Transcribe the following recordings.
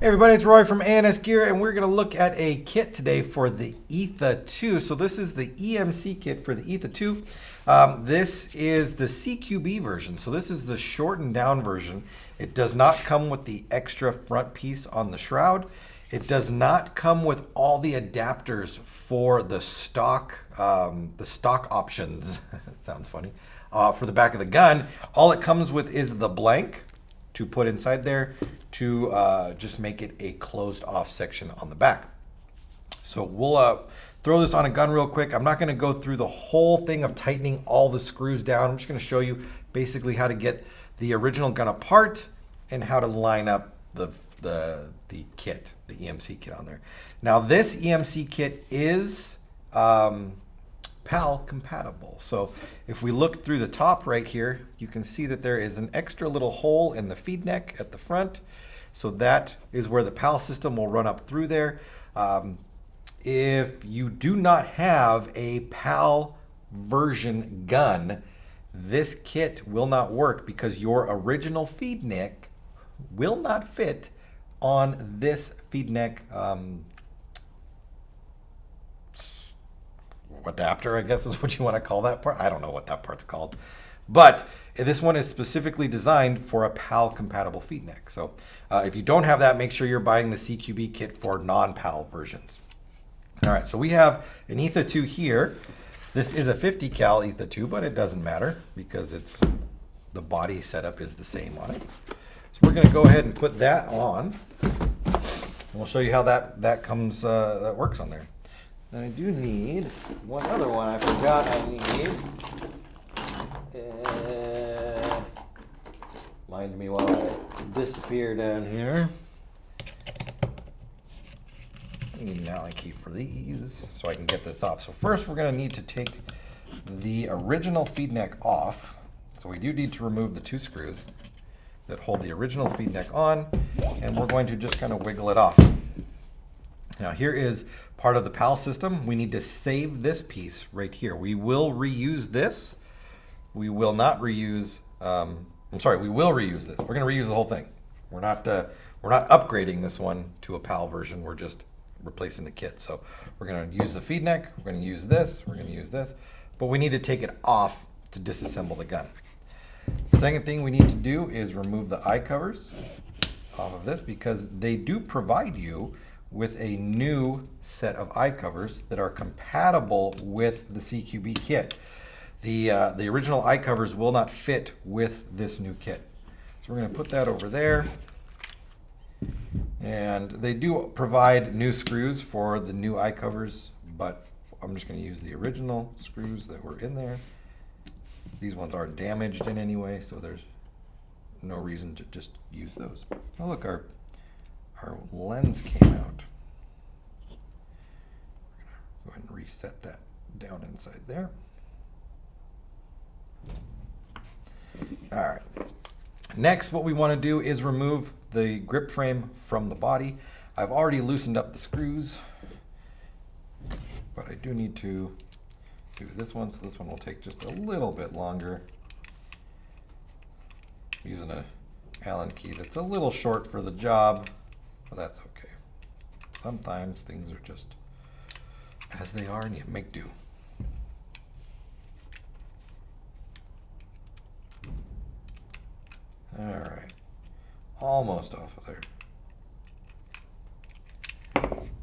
Hey everybody, it's Roy from A&S Gear, and we're going to look at a kit today for the Etha 2. So this is the EMC kit for the Etha 2. This is the CQB version, so this is the shortened down version. It does not come with the extra front piece on the shroud. It does not come with all the adapters for the stock options. Sounds funny. For the back of the gun, all it comes with is the blank to put inside there to just make it a closed off section on the back. So we'll throw this on a gun real quick. I'm not going to go through the whole thing of tightening all the screws down. I'm just going to show you basically how to get the original gun apart and how to line up the kit, the EMC kit on there. Now this EMC kit is PAL compatible. So if we look through the top right here, you can see that there is an extra little hole in the feed neck at the front. So that is where the PAL system will run up through there. If you do not have a PAL version gun, this kit will not work because your original feed neck will not fit on this feed neck adapter, I guess is what you want to call that part. I don't know what that part's called. But this one is specifically designed for a PAL compatible feed neck. So if you don't have that, make sure you're buying the CQB kit for non-PAL versions. All right, so we have an Etha 2 here. This is a 50 cal Etha 2, but it doesn't matter because the body setup is the same on it. So we're going to go ahead and put that on, and we'll show you how that works on there. I do need one other one I forgot I need. Mind me while I disappear down here. I need an Allen key for these so I can get this off. So first we're going to need to take the original feed neck off. So we do need to remove the two screws that hold the original feed neck on, and we're going to just kind of wiggle it off. Now here is part of the PAL system. We need to save this piece right here. We will reuse this. We will not reuse, we will reuse this. We're gonna reuse the whole thing. We're not upgrading this one to a PAL version. We're just replacing the kit. So we're gonna use the feed neck. We're gonna use this. We're gonna use this. But we need to take it off to disassemble the gun. Second thing we need to do is remove the eye covers off of this because they do provide you with a new set of eye covers that are compatible with the CQB kit. The original eye covers will not fit with this new kit. So we're going to put that over there. And they do provide new screws for the new eye covers, but I'm just going to use the original screws that were in there. These ones aren't damaged in any way, so there's no reason to just use those. Oh look, our lens came out. Go ahead and reset that down inside there. All right. Next, what we want to do is remove the grip frame from the body. I've already loosened up the screws, but I do need to do this one, so this one will take just a little bit longer. I'm using a Allen key that's a little short for the job, but that's okay. Sometimes things are just as they are and you make do. All right, almost off of there.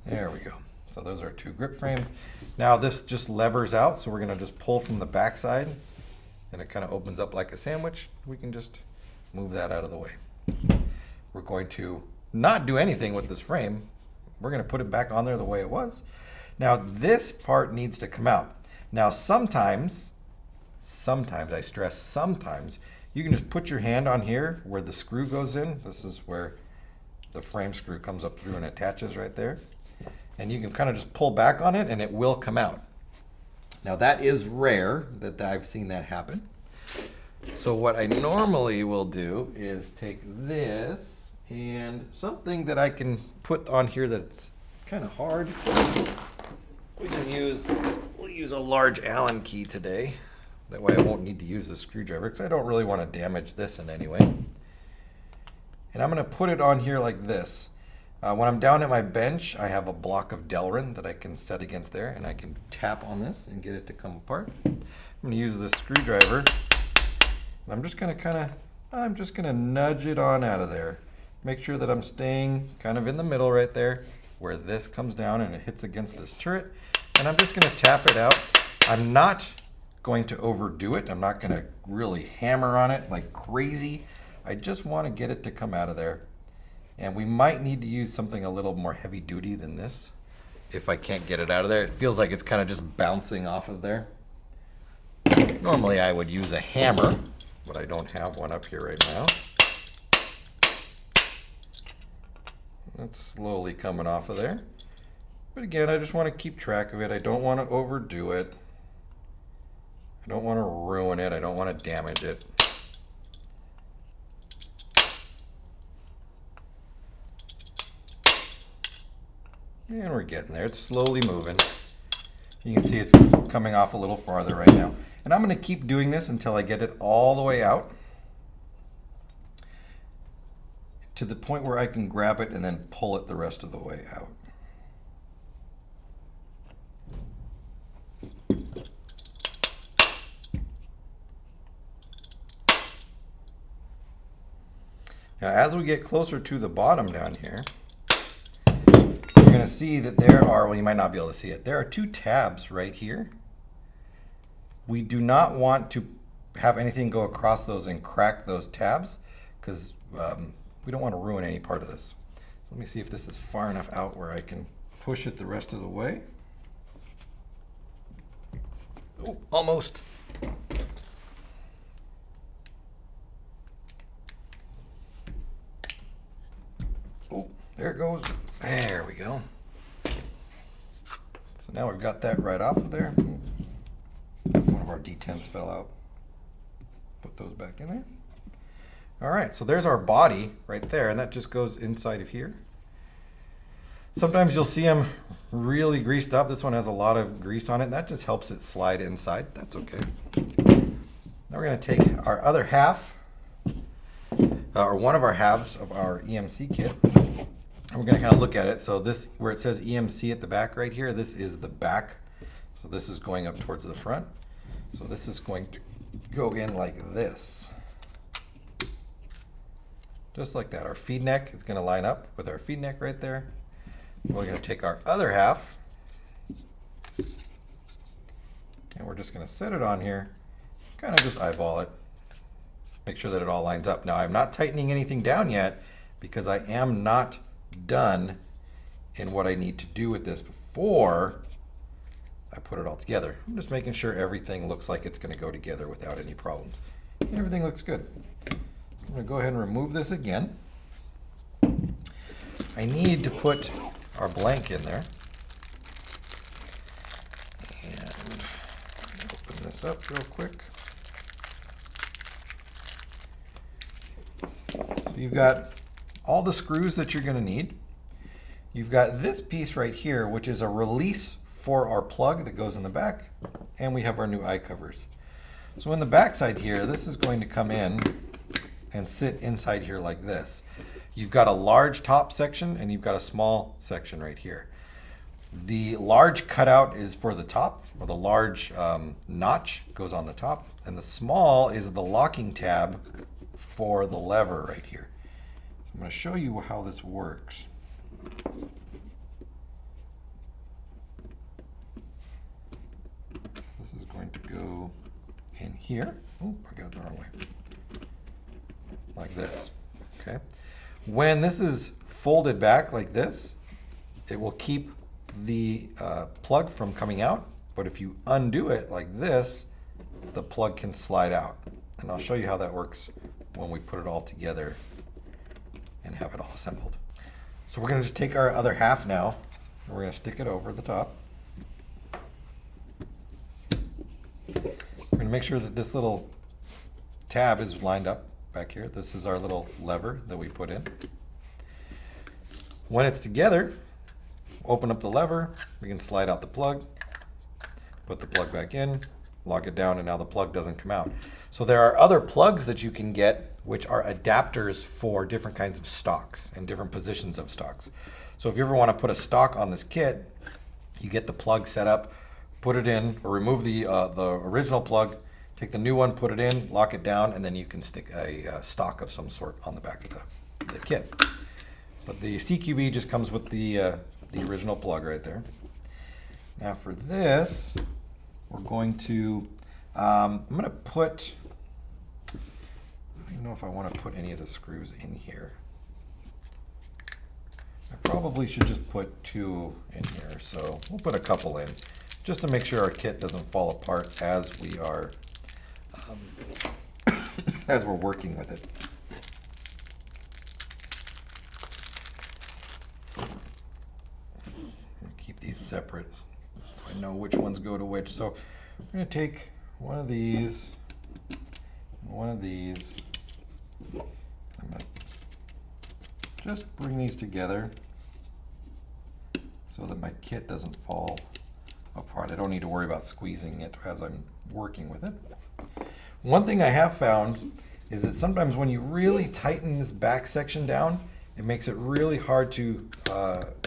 There we go. So those are two grip frames. Now this just levers out, so we're gonna just pull from the back side and it kind of opens up like a sandwich. We can just move that out of the way. We're going to not do anything with this frame. We're gonna put it back on there the way it was. Now this part needs to come out. Now sometimes, I stress sometimes, you can just put your hand on here where the screw goes in. This is where the frame screw comes up through and attaches right there. And you can kind of just pull back on it and it will come out. Now that is rare that I've seen that happen. So what I normally will do is take this and something that I can put on here that's kind of hard. We'll use a large Allen key today. That way I won't need to use the screwdriver because I don't really want to damage this in any way. And I'm going to put it on here like this. When I'm down at my bench, I have a block of Delrin that I can set against there, and I can tap on this and get it to come apart. I'm going to use this screwdriver. And I'm just going to nudge it on out of there. Make sure that I'm staying kind of in the middle right there where this comes down and it hits against this turret. And I'm just going to tap it out. I'm not going to overdo it. I'm not going to really hammer on it like crazy. I just want to get it to come out of there. And we might need to use something a little more heavy duty than this if I can't get it out of there. It feels like it's kind of just bouncing off of there. Normally I would use a hammer, but I don't have one up here right now. That's slowly coming off of there. But again, I just want to keep track of it. I don't want to overdo it. I don't want to ruin it. I don't want to damage it. And we're getting there. It's slowly moving. You can see it's coming off a little farther right now. And I'm going to keep doing this until I get it all the way out to the point where I can grab it and then pull it the rest of the way out. Now, as we get closer to the bottom down here, you're going to see that there are, well, you might not be able to see it, there are two tabs right here. We do not want to have anything go across those and crack those tabs because we don't want to ruin any part of this. So let me see if this is far enough out where I can push it the rest of the way. Oh, almost. Oh, there it goes. There we go. So now we've got that right off of there. One of our D10s fell out. Put those back in there. All right, so there's our body right there, and that just goes inside of here. Sometimes you'll see them really greased up. This one has a lot of grease on it, and that just helps it slide inside. That's okay. Now we're going to take our other half, or one of our halves of our EMC kit, and we're going to kind of look at it. So this, where it says EMC at the back right here, this is the back. So this is going up towards the front. So this is going to go in like this. Just like that. Our feed neck is going to line up with our feed neck right there. We're going to take our other half and we're just going to set it on here, kind of just eyeball it, make sure that it all lines up. Now I'm not tightening anything down yet because I am not done in what I need to do with this before I put it all together. I'm just making sure everything looks like it's going to go together without any problems. And everything looks good. I'm going to go ahead and remove this again. I need to put our blank in there. And open this up real quick. So you've got all the screws that you're going to need. You've got this piece right here, which is a release for our plug that goes in the back, and we have our new eye covers. So in the back side here, this is going to come in and sit inside here like this. You've got a large top section and you've got a small section right here. The large cutout is for the top, or the large notch goes on the top, and the small is the locking tab for the lever right here. So I'm going to show you how this works. This is going to go in here. Oh, I got it the wrong way. Like this. Okay. When this is folded back like this, it will keep the plug from coming out. But if you undo it like this, the plug can slide out. And I'll show you how that works when we put it all together and have it all assembled. So we're going to just take our other half now, and we're going to stick it over the top. We're going to make sure that this little tab is lined up back here. This is our little lever that we put in. When it's together, open up the lever, we can slide out the plug, put the plug back in, lock it down, and now the plug doesn't come out. So there are other plugs that you can get which are adapters for different kinds of stocks and different positions of stocks. So if you ever want to put a stock on this kit, you get the plug set up, put it in, or remove the original plug, take the new one, put it in, lock it down, and then you can stick a stock of some sort on the back of the kit. But the CQB just comes with the original plug right there. Now for this, we're going to, I'm going to put, I don't know if I want to put any of the screws in here. I probably should just put 2 in here, so we'll put a couple in, just to make sure our kit doesn't fall apart as we are, as we're working with it. Keep these separate so I know which ones go to which. So I'm going to take one of these, one of these. I'm going to just bring these together so that my kit doesn't fall apart. I don't need to worry about squeezing it as I'm working with it. One thing I have found is that sometimes when you really tighten this back section down, it makes it really hard to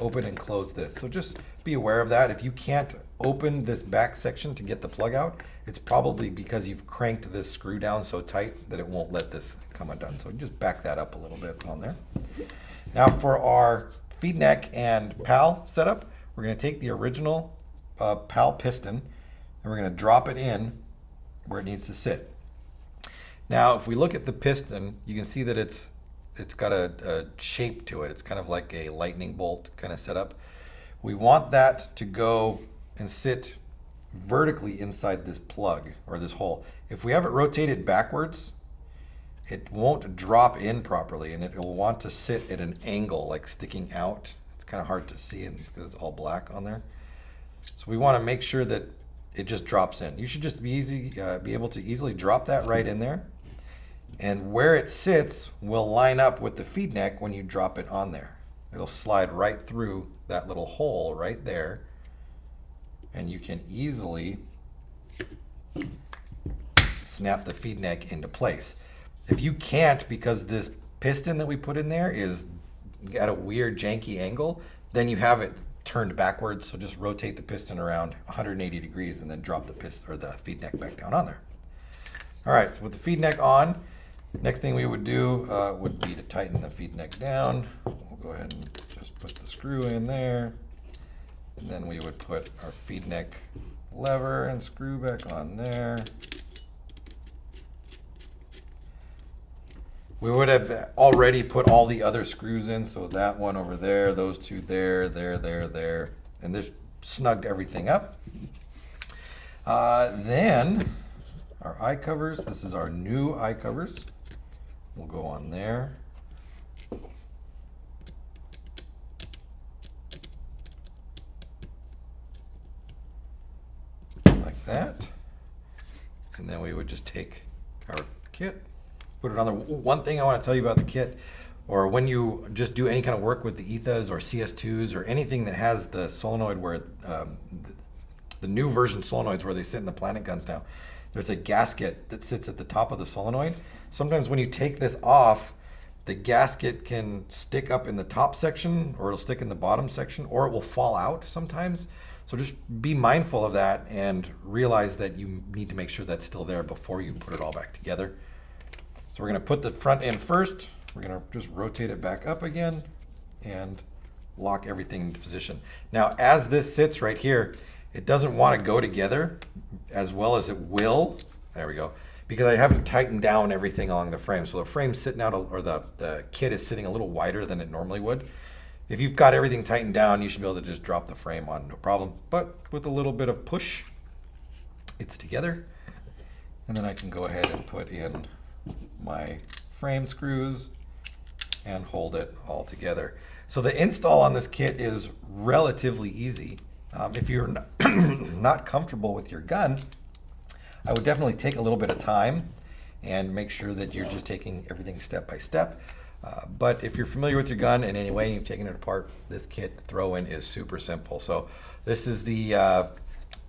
open and close this. So just be aware of that. If you can't open this back section to get the plug out, it's probably because you've cranked this screw down so tight that it won't let this come undone. So just back that up a little bit on there. Now for our feed neck and PAL setup, we're going to take the original PAL piston and we're going to drop it in where it needs to sit. Now if we look at the piston, you can see that it's got a shape to it. It's kind of like a lightning bolt kind of setup. We want that to go and sit vertically inside this plug or this hole. If we have it rotated backwards, it won't drop in properly and it will want to sit at an angle, like sticking out. It's kind of hard to see because it's all black on there. So we want to make sure that it just drops in. You should just be able to easily drop that right in there. And where it sits will line up with the feed neck when you drop it on there. It'll slide right through that little hole right there. And you can easily snap the feed neck into place. If you can't, because this piston that we put in there is at a weird janky angle, then you have it turned backwards. So just rotate the piston around 180 degrees and then drop the piston or the feed neck back down on there. All right, so with the feed neck on, next thing we would do would be to tighten the feed neck down. We'll go ahead and just put the screw in there. And then we would put our feed neck lever and screw back on there. We would have already put all the other screws in, so that one over there, those two there, and this snugged everything up. Then our eye covers, this is our new eye covers. We'll go on there. Like that. And then we would just take our kit, put it on there. One thing I want to tell you about the kit, or when you just do any kind of work with the Ethas or CS2s or anything that has the solenoid where the new version solenoids where they sit in the planet guns now, there's a gasket that sits at the top of the solenoid. Sometimes when you take this off, the gasket can stick up in the top section, or it'll stick in the bottom section, or it will fall out sometimes. So just be mindful of that and realize that you need to make sure that's still there before you put it all back together. So we're going to put the front in first. We're going to just rotate it back up again and lock everything into position. Now, as this sits right here, it doesn't want to go together as well as it will. There we go. Because I haven't tightened down everything along the frame. So the frame's sitting out, or the kit is sitting a little wider than it normally would. If you've got everything tightened down, you should be able to just drop the frame on, no problem. But with a little bit of push, it's together. And then I can go ahead and put in my frame screws and hold it all together. So the install on this kit is relatively easy. If you're not comfortable with your gun, I would definitely take a little bit of time and make sure that you're just taking everything step by step. But if you're familiar with your gun in any way and you've taken it apart, this kit throw-in is super simple. So this is the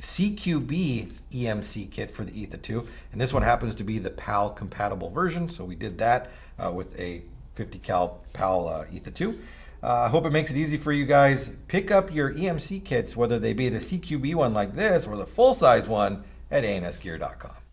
CQB EMC kit for the Etha 2, and this one happens to be the PAL compatible version, so we did that with a 50 cal PAL Etha 2. I hope it makes it easy for you guys. Pick up your EMC kits, whether they be the CQB one like this or the full-size one, at ansgear.com.